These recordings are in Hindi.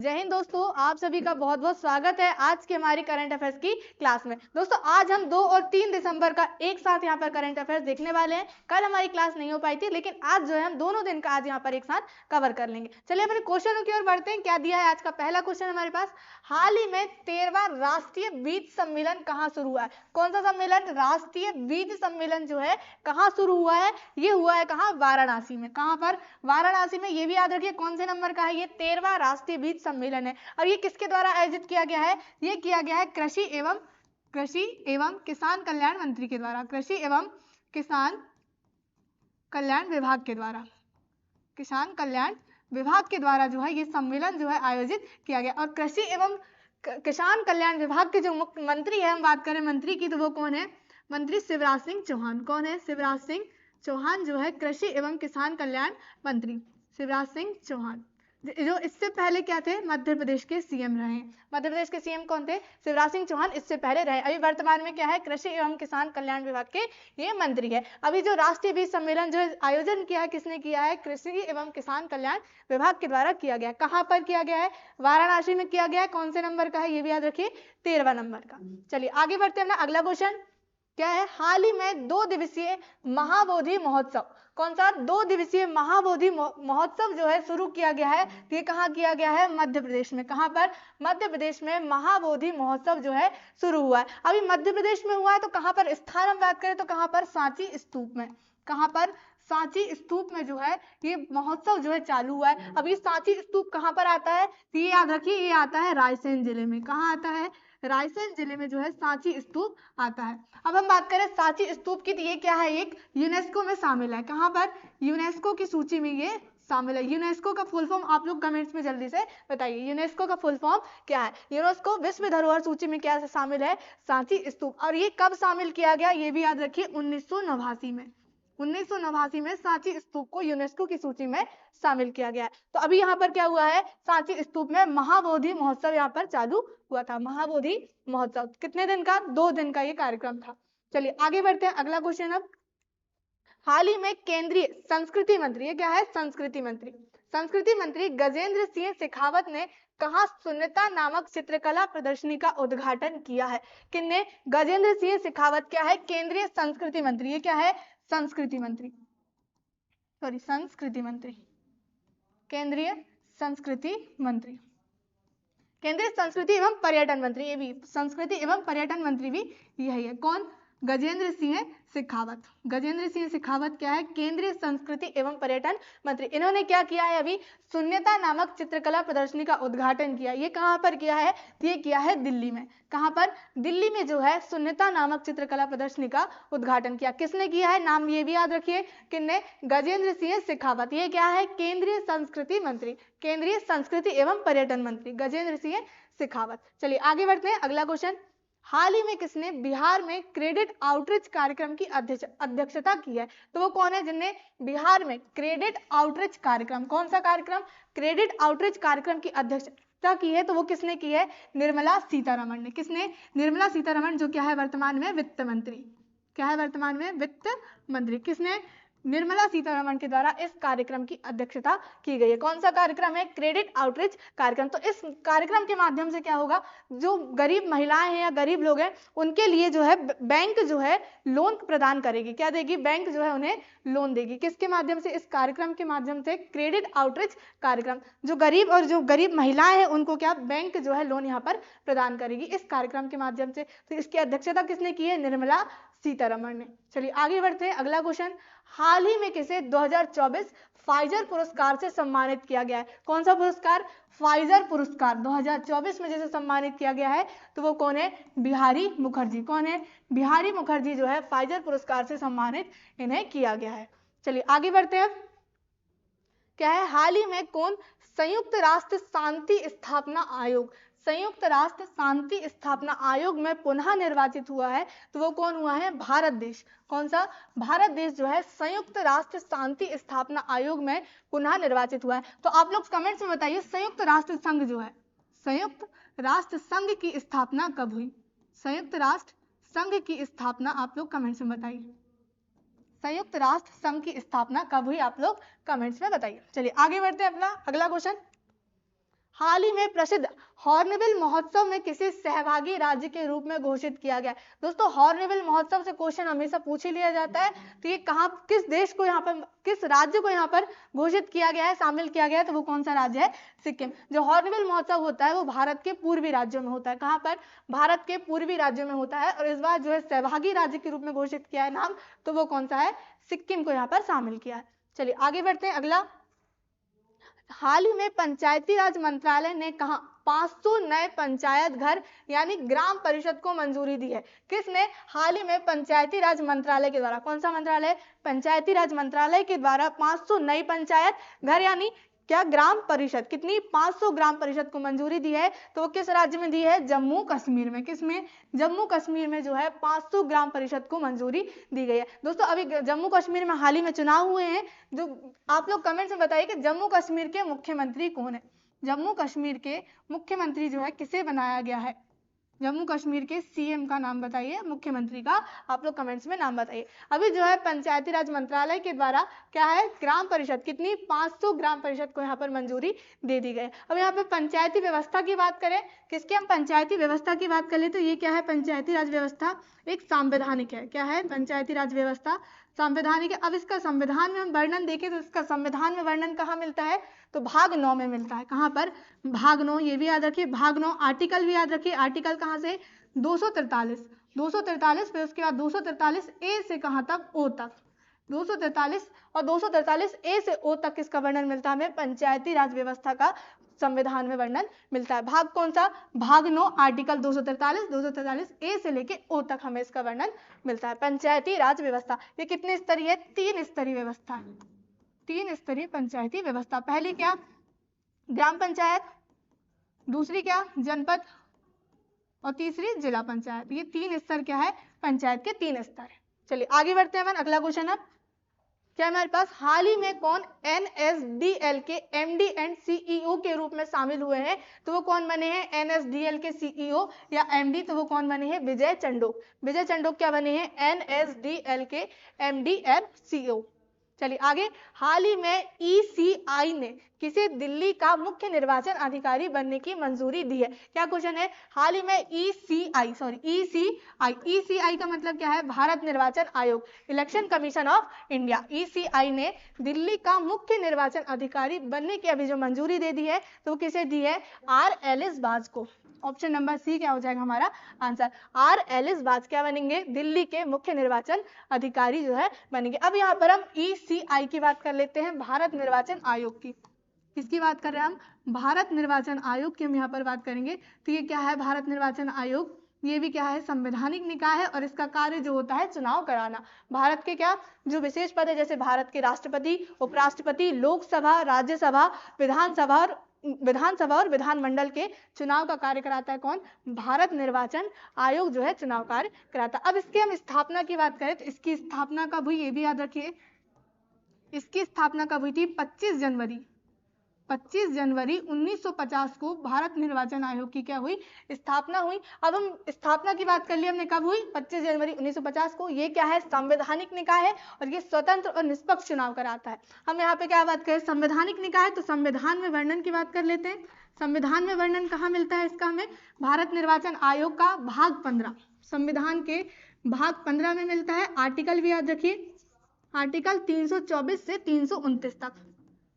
जय हिंद दोस्तों, आप सभी का बहुत बहुत स्वागत है आज के हमारी करंट अफेयर्स की क्लास में। दोस्तों आज हम 2 और 3 दिसंबर का एक साथ यहाँ पर करंट अफेयर्स देखने वाले हैं। कल हमारी क्लास नहीं हो पाई थी, लेकिन आज जो है हम दोनों दिन का आज यहाँ पर एक साथ कवर कर लेंगे। चलिए अपने क्वेश्चनों की ओर बढ़ते हैं। क्या दिया है आज का पहला क्वेश्चन हमारे पास, हाल ही में 13वां राष्ट्रीय बीज सम्मेलन कहाँ शुरू हुआ है? कौन सा सम्मेलन? राष्ट्रीय बीज सम्मेलन जो है कहाँ शुरू हुआ है? ये हुआ है कहाँ? वाराणसी में। कहाँ पर? वाराणसी में। ये भी याद रखिए कौन से नंबर का है ये? 13वां राष्ट्रीय बीज सम्मेलन है। और ये किसके द्वारा आयोजित किया गया है? ये किया गया है कृषि एवं किसान कल्याण मंत्री के द्वारा, कृषि एवं किसान कल्याण विभाग के द्वारा, किसान कल्याण विभाग के द्वारा जो है ये सम्मेलन जो है आयोजित किया गया। और कृषि एवं किसान कल्याण विभाग के जो मुख्य मंत्री है, हम बात करें मंत्री की, तो वो कौन है? मंत्री शिवराज सिंह चौहान। कौन है? शिवराज सिंह चौहान जो है कृषि एवं किसान कल्याण मंत्री, शिवराज सिंह चौहान। जो इससे पहले क्या थे? मध्य प्रदेश के सीएम रहे। मध्य प्रदेश के सीएम कौन थे? शिवराज सिंह चौहान इससे पहले रहे। अभी वर्तमान में क्या है? कृषि एवं किसान कल्याण विभाग के ये मंत्री है। अभी जो राष्ट्रीय बीज सम्मेलन जो आयोजन किया है, किसने किया है? कृषि एवं किसान कल्याण विभाग के द्वारा किया गया। कहाँ पर किया गया है? वाराणसी में किया गया है। कौन से नंबर का है? ये भी याद रखिए, 13वां नंबर का। चलिए आगे बढ़ते हैं। अपना अगला क्वेश्चन क्या है? हाल ही में 2 दिवसीय महाबोधि महोत्सव, कौन सा? 2 दिवसीय महाबोधि महोत्सव जो है शुरू किया गया है। ये कहाँ किया गया है? मध्य प्रदेश में। कहाँ पर? मध्य प्रदेश में महाबोधि महोत्सव जो है शुरू हुआ है। अभी मध्य प्रदेश में हुआ है, तो कहाँ पर स्थान हम बात करें तो कहाँ पर? सांची स्तूप में। कहाँ पर? सांची स्तूप में जो है ये महोत्सव जो है चालू हुआ है। अब ये सांची स्तूप कहाँ पर आता है? ये याद रखिए, ये आता है रायसेन जिले में। कहाँ आता है? रायसेन जिले में जो है सांची स्तूप आता है। अब हम बात करें सांची स्तूप की, तो ये क्या है? एक यूनेस्को में शामिल है। कहाँ पर? यूनेस्को की सूची में ये शामिल है। यूनेस्को का फुल फॉर्म आप लोग कमेंट्स में जल्दी से बताइए, यूनेस्को का फुल फॉर्म क्या है? यूनेस्को विश्व धरोहर सूची में क्या शामिल है? सांची स्तूप। और ये कब शामिल किया गया? ये भी याद रखिए, 1989 में। 1989 में सांची स्तूप को यूनेस्को की सूची में शामिल किया गया है। तो अभी यहाँ पर क्या हुआ है? सांची स्तूप में महाबोधि महोत्सव यहाँ पर चालू हुआ था। महाबोधि महोत्सव कितने दिन का? 2 दिन का ये कार्यक्रम था। चलिए आगे बढ़ते हैं। अगला क्वेश्चन अब, हाल ही में केंद्रीय संस्कृति मंत्री, ये क्या है? संस्कृति मंत्री गजेंद्र सिंह शेखावत ने कहा शून्यता नामक चित्रकला प्रदर्शनी का उद्घाटन किया है? किसने? गजेंद्र सिंह शेखावत क्या है? केंद्रीय संस्कृति मंत्री। ये क्या है? संस्कृति मंत्री, केंद्रीय संस्कृति मंत्री, केंद्रीय संस्कृति एवं पर्यटन मंत्री। ये भी संस्कृति एवं पर्यटन मंत्री भी यही है। कौन? गजेंद्र सिंह शेखावत। गजेंद्र सिंह शेखावत क्या है? केंद्रीय संस्कृति एवं पर्यटन मंत्री। इन्होंने क्या किया है? अभी शून्यता नामक चित्रकला प्रदर्शनी का उद्घाटन किया। ये कहाँ पर किया है? ये किया है दिल्ली में। कहाँ पर? दिल्ली में जो है शून्यता नामक चित्रकला प्रदर्शनी का उद्घाटन किया। किसने किया है? नाम ये भी याद रखिए, किसने? गजेंद्र सिंह शेखावत। ये क्या है? केंद्रीय संस्कृति मंत्री, केंद्रीय संस्कृति एवं पर्यटन मंत्री गजेंद्र सिंह शेखावत। चलिए आगे बढ़ते हैं। अगला क्वेश्चन, हाल ही में किसने बिहार में क्रेडिट आउटरीच कार्यक्रम की अध्यक्षता की है? तो वो कौन है जिनने बिहार में क्रेडिट आउटरीच कार्यक्रम, कौन सा कार्यक्रम? क्रेडिट आउटरीच कार्यक्रम की अध्यक्षता की है। तो वो किसने की है? निर्मला सीतारमण ने। किसने? निर्मला सीतारमण, जो क्या है वर्तमान में? वित्त मंत्री। क्या है वर्तमान में? वित्त मंत्री। किसने? निर्मला सीतारमण के द्वारा इस कार्यक्रम की अध्यक्षता की गई है। कौन सा कार्यक्रम है? क्रेडिट आउटरीच कार्यक्रम। तो इस कार्यक्रम के माध्यम से क्या होगा? जो गरीब महिलाएं हैं या गरीब लोग हैं उनके लिए जो है बैंक जो है लोन प्रदान करेगी। क्या देगी? बैंक जो है उन्हें लोन देगी। किसके माध्यम से? इस कार्यक्रम के माध्यम से, क्रेडिट आउटरीच कार्यक्रम। जो गरीब महिलाएं हैं उनको क्या बैंक जो है लोन यहाँ पर प्रदान करेगी इस कार्यक्रम के माध्यम से। तो इसकी अध्यक्षता किसने की है? निर्मला सीतारमण ने। चलिए आगे बढ़ते हैं। अगला क्वेश्चन, हाल ही में किसे 2024 फाइजर पुरस्कार से सम्मानित किया गया है? कौन सा पुरस्कार? फाइजर पुरस्कार 2024 में जैसे सम्मानित किया गया है, तो वो कौन है? बिहारी मुखर्जी। कौन है? बिहारी मुखर्जी जो है फाइजर पुरस्कार से सम्मानित इन्हें किया गया है। चलिए आगे बढ़ते हैं। क्या है? हाल ही में कौन संयुक्त राष्ट्र शांति स्थापना आयोग, संयुक्त राष्ट्र शांति स्थापना आयोग में पुनः निर्वाचित हुआ है? तो वो कौन हुआ है? भारत देश। कौन सा? भारत देश जो है संयुक्त राष्ट्र शांति स्थापना आयोग में पुनः निर्वाचित हुआ है। तो आप लोग कमेंट्स में बताइए, संयुक्त राष्ट्र संघ जो है, संयुक्त राष्ट्र संघ की स्थापना कब हुई? संयुक्त राष्ट्र संघ की स्थापना आप लोग कमेंट्स में बताइए। संयुक्त राष्ट्र संघ की स्थापना कब हुई? आप लोग कमेंट्स में बताइए। चलिए आगे बढ़ते हैं। अपना अगला क्वेश्चन, हाल ही में प्रसिद्ध हॉर्नबिल महोत्सव में किसी सहभागी राज्य के रूप में घोषित किया गया। दोस्तों हॉर्नबिल महोत्सव से क्वेश्चन हमेशा पूछ ही लिया जाता है, तो ये कहाँ, किस देश को यहाँ पर, किस राज्य को यहाँ पर घोषित किया गया है, शामिल किया गया है, तो वो कौन सा राज्य है? सिक्किम। जो हॉर्नबिल महोत्सव होता है वो भारत के पूर्वी राज्यों में होता है। कहाँ पर? भारत के पूर्वी राज्यों में होता है। और इस बार जो है सहभागी राज्य के रूप में घोषित किया है नाम, तो वो कौन सा है? सिक्किम को यहाँ पर शामिल किया है। चलिए आगे बढ़ते हैं। अगला, हाल ही में पंचायती राज मंत्रालय ने कहा 500 नए पंचायत घर यानी ग्राम परिषद को मंजूरी दी है। किसने? हाल ही में पंचायती राज मंत्रालय के द्वारा। कौन सा मंत्रालय? पंचायती राज मंत्रालय के द्वारा 500 नई पंचायत घर यानी क्या? ग्राम परिषद। कितनी? 500 ग्राम परिषद को मंजूरी दी है। तो किस राज्य में दी है? जम्मू कश्मीर में। किसमें? जम्मू कश्मीर में जो है 500 ग्राम परिषद को मंजूरी दी गई है। दोस्तों अभी जम्मू कश्मीर में हाल ही में चुनाव हुए हैं, जो आप लोग कमेंट्स में बताइए कि जम्मू कश्मीर के मुख्यमंत्री कौन है? जम्मू कश्मीर के मुख्यमंत्री जो है किसे बनाया गया है? जम्मू कश्मीर के सीएम का नाम बताइए, मुख्यमंत्री का आप लोग कमेंट्स में नाम बताइए। अभी जो है पंचायती राज मंत्रालय के द्वारा क्या है? ग्राम परिषद। कितनी? 500 ग्राम परिषद को यहाँ पर मंजूरी दे दी गई। अब यहाँ पे पंचायती व्यवस्था की बात करें, किसके हम पंचायती व्यवस्था की बात करें, तो ये क्या है? पंचायती राज व्यवस्था एक संवैधानिक है। क्या है? पंचायती राज व्यवस्था संवैधानिक है। अब इसका संविधान में हम वर्णन देखें तो इसका संविधान में वर्णन कहाँ मिलता है? तो भाग 9 में मिलता है। कहाँ पर? भाग 9, ये भी याद रखिए, भाग 9। आर्टिकल भी याद रखिए, आर्टिकल कहाँ से? 243, फिर उसके बाद 243 ए से कहाँ तक? ओ तक। 243 और 243 ए से ओ तक किसका वर्णन मिलता है हमें? पंचायती राज व्यवस्था का संविधान में वर्णन मिलता है। भाग कौन सा? भाग 9, आर्टिकल 243 ए से लेके ओ तक हमें इसका वर्णन मिलता है। पंचायती राज व्यवस्था ये कितने स्तरीय है? 3 स्तरीय व्यवस्था है। 3 स्तरीय पंचायती व्यवस्था। पहली क्या? ग्राम पंचायत, दूसरी क्या? जनपद, और तीसरी जिला पंचायत। ये 3 स्तर क्या है? पंचायत के 3 स्तर है। चलिए आगे बढ़ते हैं। अगला क्वेश्चन अब क्या हमारे पास? हाल ही में कौन एनएसडीएल के एमडी एंड सीईओ के रूप में शामिल हुए हैं? तो वो कौन बने हैं? एनएसडीएल के सीईओ या एमडी, तो वो कौन बने हैं? विजय चंडोक। विजय चंडोक क्या बने हैं? एनएसडीएल के एमडी एंड सीईओ। चलिए आगे, हाल ही में ईसीआई ने किसे दिल्ली का मुख्य निर्वाचन अधिकारी बनने की मंजूरी दी है? क्या क्वेश्चन है? हाल ही में ईसीआई का मतलब क्या है? भारत निर्वाचन आयोग, election commission of India. ECI ने दिल्ली का मुख्य निर्वाचन अधिकारी बनने की अभी जो मंजूरी दे दी है, तो किसे दी है? आर एलिस बाज को। ऑप्शन नंबर सी क्या हो जाएगा हमारा आंसर? आर एलिस बाज क्या बनेंगे? दिल्ली के मुख्य निर्वाचन अधिकारी जो है बनेंगे। अब यहाँ पर हम ईसीआई की बात कर लेते हैं, भारत निर्वाचन आयोग की। किसकी बात कर रहे हैं हम? भारत निर्वाचन आयोग की हम यहाँ पर बात करेंगे। तो ये क्या है? भारत निर्वाचन आयोग, ये भी क्या है? संवैधानिक निकाय है, और इसका कार्य जो होता है चुनाव कराना। भारत के क्या जो विशेष पद है, जैसे भारत के राष्ट्रपति, उपराष्ट्रपति, लोकसभा, राज्यसभा, विधानसभा और विधानमंडल के चुनाव का कार्य कराता है कौन? भारत निर्वाचन आयोग जो है चुनाव कार्य कराता है। अब इसके हम स्थापना की बात करें तो इसकी स्थापना कब हुई? ये भी याद रखिए, इसकी स्थापना कब हुई थी? 25 जनवरी 1950 को भारत निर्वाचन आयोग की क्या हुई? स्थापना हुई। अब हम स्थापना की बात कर ली हमने, कब हुई? 25 जनवरी 1950 को। ये क्या है? संवैधानिक निकाय है, और ये स्वतंत्र और निष्पक्ष चुनाव कराता है। हम यहाँ पे क्या बात करें? संवैधानिक निकाय, तो संविधान में वर्णन की बात कर लेते हैं। संविधान में वर्णन कहाँ मिलता है इसका हमें? भारत निर्वाचन आयोग का भाग 15, संविधान के भाग 15 में मिलता है। आर्टिकल भी याद रखिए, आर्टिकल 324 से 329 तक,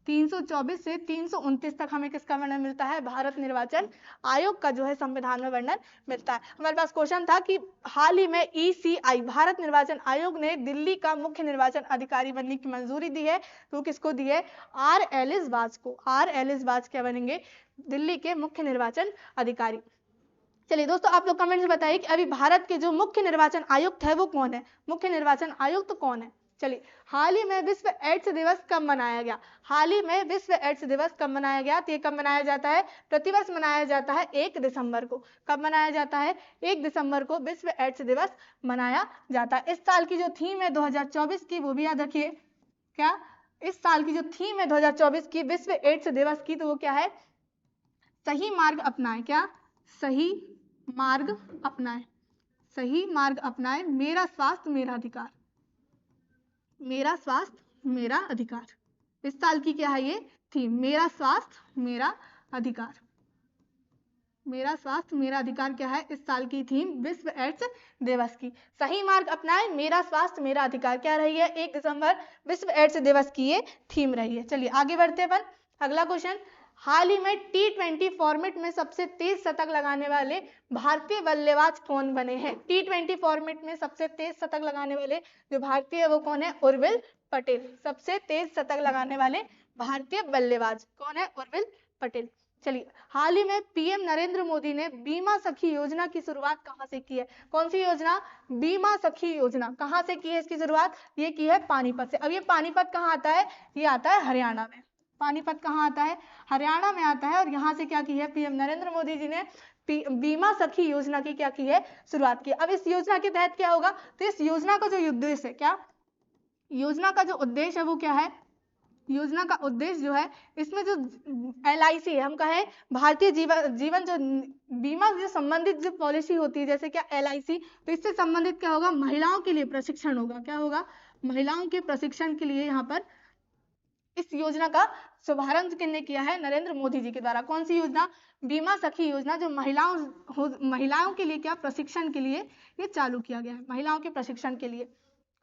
324 से 329 तक हमें किसका वर्णन मिलता है? भारत निर्वाचन आयोग का जो है संविधान में वर्णन मिलता है। हमारे पास क्वेश्चन था कि हाल ही में ईसीआई, भारत निर्वाचन आयोग ने दिल्ली का मुख्य निर्वाचन अधिकारी बनने की मंजूरी दी है, तो किसको दी है? आर एलिस बाज को। आर एलिस बाज क्या बनेंगे? दिल्ली के मुख्य निर्वाचन अधिकारी। चलिए दोस्तों आप लोग कमेंट्स में बताइए कि अभी भारत के जो मुख्य निर्वाचन आयुक्त है वो कौन है? मुख्य निर्वाचन आयुक्त तो कौन है? चलिए, हाल ही में विश्व एड्स दिवस कब मनाया गया? हाल ही में विश्व एड्स दिवस कब मनाया गया? तो ये कब मनाया जाता है? प्रतिवर्ष मनाया जाता है 1 दिसंबर को। कब मनाया जाता है? 1 दिसंबर को विश्व एड्स दिवस मनाया जाता है। इस साल की जो थीम है 2024 की, वो भी याद रखिए। क्या? इस साल की जो थीम है 2024 की विश्व एड्स दिवस की, तो वो क्या है? सही मार्ग अपनाएं। क्या? सही मार्ग अपनाएं, सही मार्ग अपनाएं, मेरा स्वास्थ्य मेरा अधिकार, मेरा स्वास्थ्य मेरा अधिकार। इस साल की क्या है ये थीम? मेरा स्वास्थ्य मेरा अधिकार। मेरा स्वास्थ्य मेरा अधिकार क्या है इस साल की थीम विश्व एड्स दिवस की? सही मार्ग अपनाएं, मेरा स्वास्थ्य मेरा अधिकार क्या रही है? 1 दिसंबर विश्व एड्स दिवस की ये थीम रही है। चलिए आगे बढ़ते हैं अपन। अगला क्वेश्चन, हाल ही में T20 फॉर्मेट में सबसे तेज शतक लगाने वाले भारतीय बल्लेबाज कौन बने हैं? T20 फॉर्मेट में सबसे तेज शतक लगाने वाले जो भारतीय है वो कौन है? उर्विल पटेल। सबसे तेज शतक लगाने वाले भारतीय बल्लेबाज कौन है? उर्विल पटेल। चलिए, हाल ही में पीएम नरेंद्र मोदी ने बीमा सखी योजना की शुरुआत कहां से की है? कौन सी योजना? बीमा सखी योजना। कहां से की है इसकी शुरुआत? ये की है पानीपत से। अब ये पानीपत कहाँ आता है? ये आता है हरियाणा में। पानीपत कहाँ आता है? हरियाणा में आता है। और यहाँ से क्या की है? पीएम नरेंद्र मोदी जी ने बीमा सखी योजना की क्या की है? शुरुआत की। अब इस योजना के तहत क्या होगा? तो इस योजना का जो उद्देश्य है, क्या योजना का जो उद्देश्य है वो क्या है? योजना का उद्देश्य जो है, इसमें जो LIC है, हम कहें भारतीय जीवन जो बीमा से संबंधित जो पॉलिसी होती है, जैसे क्या LIC, तो इससे संबंधित क्या होगा? महिलाओं के लिए प्रशिक्षण होगा। क्या होगा? महिलाओं के प्रशिक्षण के लिए यहाँ पर इस योजना का शुभारंभ किसने किया है? नरेंद्र मोदी जी के द्वारा। कौन सी योजना? बीमा सखी योजना, जो महिलाओं के लिए क्या प्रशिक्षण के लिए ये चालू किया गया है, महिलाओं के प्रशिक्षण के लिए।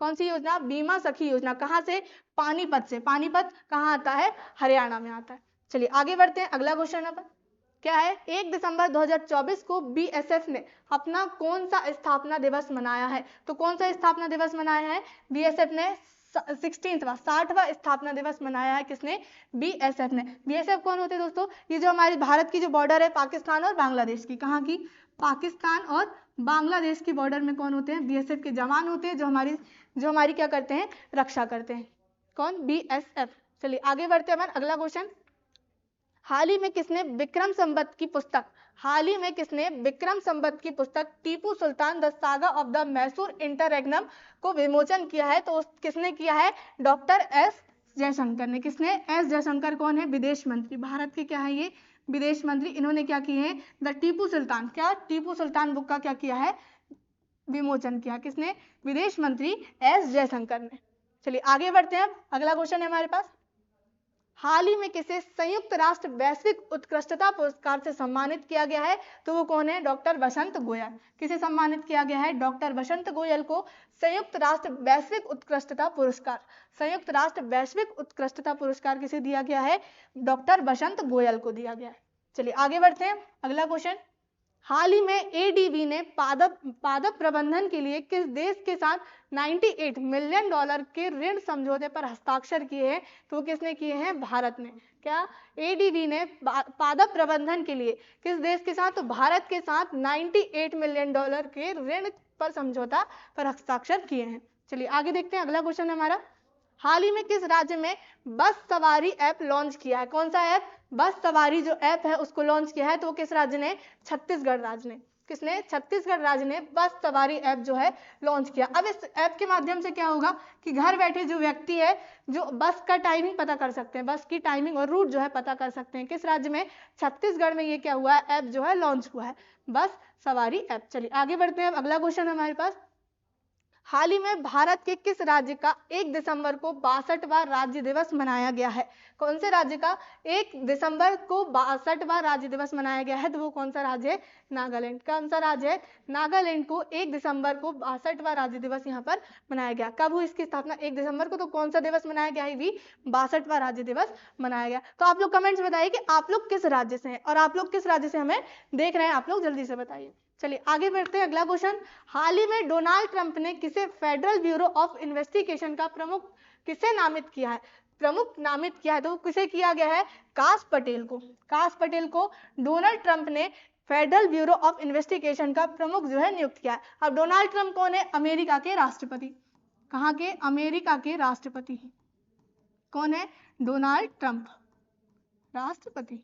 कौन सी योजना? बीमा सखी योजना। कहां से? पानीपत से। पानीपत कहाँ आता है? हरियाणा में आता है। चलिए आगे बढ़ते हैं। अगला क्वेश्चन अपन क्या है? 1 दिसंबर 2024 को BSF ने अपना कौन सा स्थापना दिवस मनाया है? तो कौन सा स्थापना दिवस मनाया है? BSF ने 60वां स्थापना दिवस मनाया है। किसने? BSF ने। BSF कौन होते हैं दोस्तों? ये जो हमारी भारत की जो बॉर्डर है पाकिस्तान और बांग्लादेश की, कहाँ की? पाकिस्तान और बांग्लादेश की बॉर्डर में कौन होते हैं? BSF के जवान होते हैं, जो हमारी क्या करते हैं? रक्षा करते हैं। कौन? BSF। चलिए आगे बढ़ते हैं। अगला क्वेश्चन, हाल ही में किसने विक्रम संवत की पुस्तक Tipu Sultan the saga of the Mysore interregnum को विमोचन किया है? तो किसने किया है? डॉक्टर S जयशंकर ने। किसने? S जयशंकर कौन है? विदेश मंत्री, भारत के क्या है ये? विदेश मंत्री। इन्होंने क्या किए हैं? द टीपू सुल्तान, क्या टीपू सुल्तान बुक का क्या किया है? विमोचन किया। किसने? विदेश मंत्री S जयशंकर ने। चलिए आगे बढ़ते हैं। अगला क्वेश्चन है हमारे पास, हाल ही में किसे संयुक्त राष्ट्र वैश्विक उत्कृष्टता पुरस्कार से सम्मानित किया गया है? तो वो कौन है? डॉक्टर वसंत गोयल। किसे सम्मानित किया गया है? डॉक्टर वसंत गोयल को संयुक्त राष्ट्र वैश्विक उत्कृष्टता पुरस्कार। संयुक्त राष्ट्र वैश्विक उत्कृष्टता पुरस्कार किसे दिया गया है? डॉक्टर वसंत गोयल को दिया गया है। चलिए आगे बढ़ते हैं। अगला क्वेश्चन, हाल ही में ADB ने पादप प्रबंधन के लिए किस देश के साथ $98 मिलियन के ऋण समझौते पर हस्ताक्षर किए हैं? तो किसने किए हैं? भारत ने। क्या? ADB ने पादप प्रबंधन के लिए किस देश के साथ? तो भारत के साथ $98 मिलियन के ऋण पर समझौता पर हस्ताक्षर किए हैं। चलिए आगे देखते हैं। अगला क्वेश्चन है हमारा, हाल ही में किस राज्य में बस सवारी ऐप लॉन्च किया है? कौन सा ऐप? बस सवारी जो ऐप है उसको लॉन्च किया है। तो किस राज्य ने? छत्तीसगढ़ राज्य ने। किसने? छत्तीसगढ़ राज्य ने बस सवारी ऐप जो है लॉन्च किया। अब इस ऐप के माध्यम से क्या होगा कि घर बैठे जो व्यक्ति है जो बस का टाइमिंग पता कर सकते हैं, बस की टाइमिंग और रूट जो है पता कर सकते हैं। किस राज्य में? छत्तीसगढ़ में ये क्या हुआ है? ऐप जो है लॉन्च हुआ है, बस सवारी ऐप। चलिए आगे बढ़ते हैं। अगला क्वेश्चन है हमारे पास, हाल ही में भारत के किस राज्य का 1 दिसंबर को 62वां राज्य दिवस मनाया गया है? कौन से राज्य का 1 दिसंबर को 62वां राज्य दिवस मनाया गया है? तो वो कौन सा राज्य है? नागालैंड। कौन सा राज्य है? नागालैंड को 1 दिसंबर को 62वां राज्य दिवस यहाँ पर मनाया गया। कब हुई इसकी स्थापना? 1 दिसंबर को। तो कौन सा दिवस मनाया गया है? भी 62वां राज्य दिवस मनाया गया। तो आप लोग कमेंट्स बताइए कि आप लोग किस राज्य से हैं और आप लोग किस राज्य से हमें देख रहे हैं, आप लोग जल्दी से बताइए। चलिए आगे बढ़ते हैं। अगला क्वेश्चन, हाल ही में डोनाल्ड ट्रंप ने किसे फेडरल ब्यूरो ऑफ इन्वेस्टिगेशन का प्रमुख किसे नामित किया है? प्रमुख नामित किया है। तो किसे किया गया है? काश पटेल को। काश पटेल को डोनाल्ड ट्रंप ने फेडरल ब्यूरो ऑफ इन्वेस्टिगेशन का प्रमुख जो है नियुक्त किया है। अब डोनाल्ड ट्रंप कौन है? अमेरिका के राष्ट्रपति। कहाँ के? अमेरिका के राष्ट्रपति। कौन है? डोनाल्ड ट्रंप, राष्ट्रपति।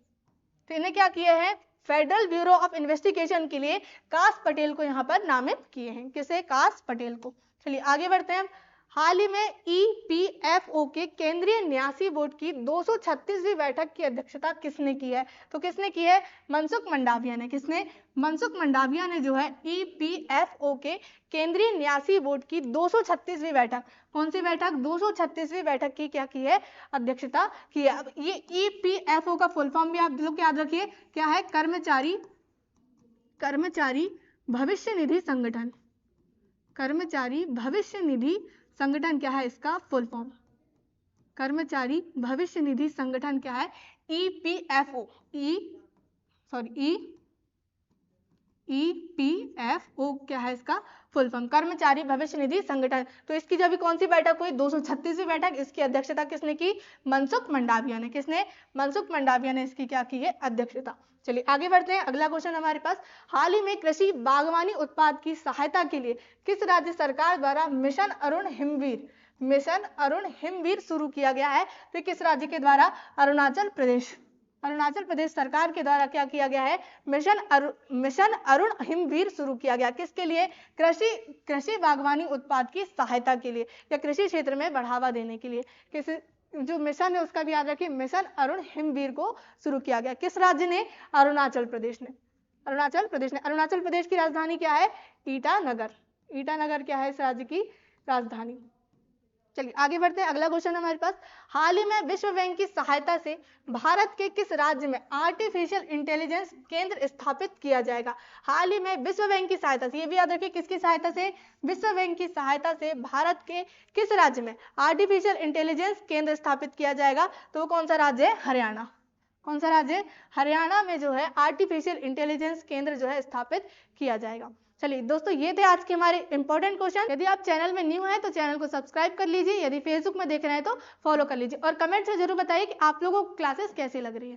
तो इन्हें क्या किए हैं? फेडरल ब्यूरो ऑफ इन्वेस्टिगेशन के लिए काश पटेल को यहाँ पर नामित किए हैं। किसे? काश पटेल को। चलिए आगे बढ़ते हैं। हाल ही में EPFO के केंद्रीय न्यासी बोर्ड की 236वीं बैठक की अध्यक्षता किसने की है? तो किसने की है? मनसुख मंडाविया ने। किसने? मनसुख मंडाविया ने जो है EPFO के केंद्रीय न्यासी बोर्ड की 236वीं बैठक, कौन सी बैठक? 236वीं बैठक की क्या की है? अध्यक्षता की है। अब ये EPFO का फुल फॉर्म भी आप लोग याद रखिए, क्या है? कर्मचारी कर्मचारी भविष्य निधि संगठन। कर्मचारी भविष्य निधि संगठन क्या है इसका फुल फॉर्म? कर्मचारी भविष्य निधि संगठन क्या है? EPFO। EPFO क्या है इसका फुल फॉर्म? कर्मचारी भविष्य निधि संगठन। तो इसकी जब कौन सी बैठक हुई? 236वीं बैठक। इसकी अध्यक्षता किसने की? मनसुख मंडाविया ने। किसने? मनसुख मंडाविया ने इसकी क्या की है? अध्यक्षता। चलिए आगे बढ़ते हैं। अगला क्वेश्चन हमारे पास, हाल ही में कृषि बागवानी उत्पाद की सहायता के लिए किस राज्य सरकार द्वारा मिशन अरुण हिमवीर शुरू किया गया है? तो किस राज्य के द्वारा? अरुणाचल प्रदेश सरकार के द्वारा क्या किया गया है? मिशन अरुण हिमवीर शुरू किया गया। किसके लिए? कृषि बागवानी उत्पाद की सहायता के लिए या कृषि क्षेत्र में बढ़ावा देने के लिए। किस जो मिशन है उसका भी याद रखिए, मिशन अरुण हिमवीर को शुरू किया गया। किस राज्य ने? अरुणाचल प्रदेश ने। अरुणाचल प्रदेश की राजधानी क्या है? ईटानगर क्या है इस राज्य की राजधानी। चलिए आगे बढ़ते हैं। अगला क्वेश्चन हमारे पास, हाल ही में विश्व बैंक की सहायता से भारत के किस राज्य में आर्टिफिशियल इंटेलिजेंस केंद्र स्थापित किया जाएगा? हाल ही में विश्व बैंक की सहायता से, ये भी याद रखिए किसकी सहायता से? विश्व बैंक की सहायता से भारत के किस राज्य में आर्टिफिशियल इंटेलिजेंस केंद्र स्थापित किया जाएगा? तो वो कौन सा राज्य है? हरियाणा। कौन सा राज्य? हरियाणा में जो है आर्टिफिशियल इंटेलिजेंस केंद्र जो है स्थापित किया जाएगा। चलिए दोस्तों, ये थे आज के हमारे इंपॉर्टेंट क्वेश्चन। यदि आप चैनल में न्यू हैं तो चैनल को सब्सक्राइब कर लीजिए, यदि फेसबुक में देख रहे हैं तो फॉलो कर लीजिए और कमेंट से जरूर बताइए कि आप लोगों को क्लासेस कैसी लग रही है।